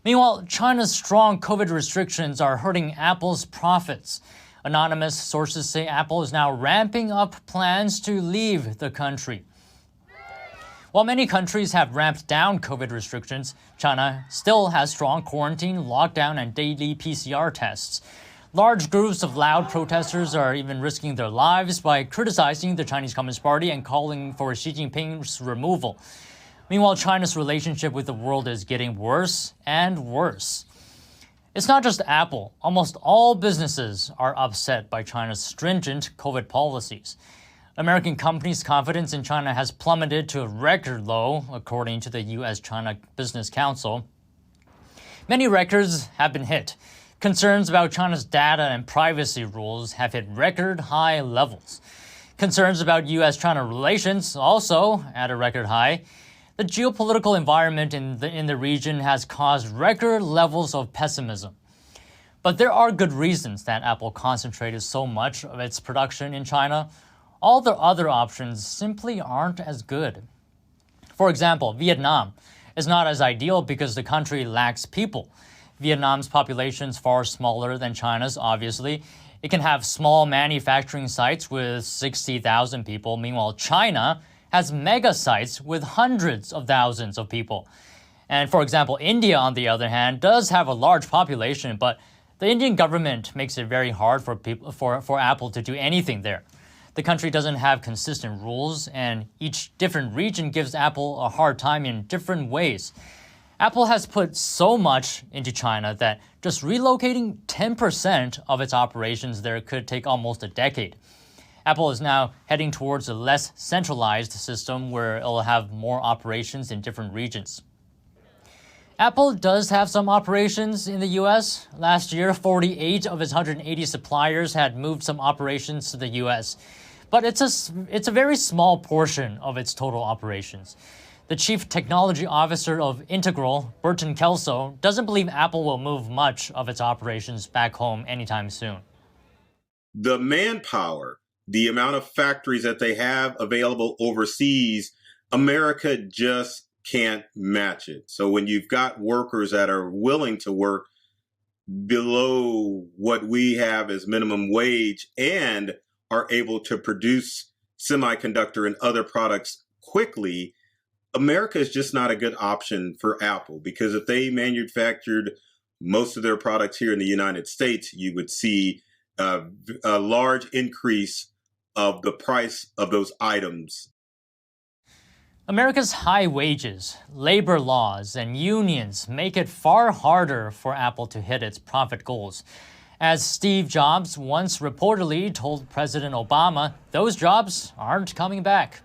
Meanwhile, China's strong COVID restrictions are hurting Apple's profits. Anonymous sources say Apple is now ramping up plans to leave the country. While many countries have ramped down COVID restrictions, China still has strong quarantine, lockdown, and daily PCR tests. Large groups of loud protesters are even risking their lives by criticizing the Chinese Communist Party and calling for Xi Jinping's removal. Meanwhile, China's relationship with the world is getting worse and worse. It's not just Apple. Almost all businesses are upset by China's stringent COVID policies. American companies' confidence in China has plummeted to a record low, according to the U.S.-China Business Council. Many records have been hit. Concerns about China's data and privacy rules have hit record high levels. Concerns about U.S.-China relations also at a record high. The geopolitical environment in the region has caused record levels of pessimism. But there are good reasons that Apple concentrated so much of its production in China. All the other options simply aren't as good. For example, Vietnam is not as ideal because the country lacks people. Vietnam's population is far smaller than China's, obviously. It can have small manufacturing sites with 60,000 people. Meanwhile, China has mega sites with hundreds of thousands of people. And for example, India, on the other hand, does have a large population, but the Indian government makes it very hard for Apple to do anything there. The country doesn't have consistent rules, and each different region gives Apple a hard time in different ways. Apple has put so much into China that just relocating 10% of its operations there could take almost a decade. Apple is now heading towards a less centralized system where it'll have more operations in different regions. Apple does have some operations in the U.S. Last year, 48 of its 180 suppliers had moved some operations to the U.S. But it's a very small portion of its total operations. The chief technology officer of Integral, Burton Kelso, doesn't believe Apple will move much of its operations back home anytime soon. The manpower, the amount of factories that they have available overseas, America just can't match it. So when you've got workers that are willing to work below what we have as minimum wage and are able to produce semiconductor and other products quickly, America is just not a good option for Apple, because if they manufactured most of their products here in the United States, you would see a large increase of the price of those items. America's high wages, labor laws, and unions make it far harder for Apple to hit its profit goals. As Steve Jobs once reportedly told President Obama, those jobs aren't coming back.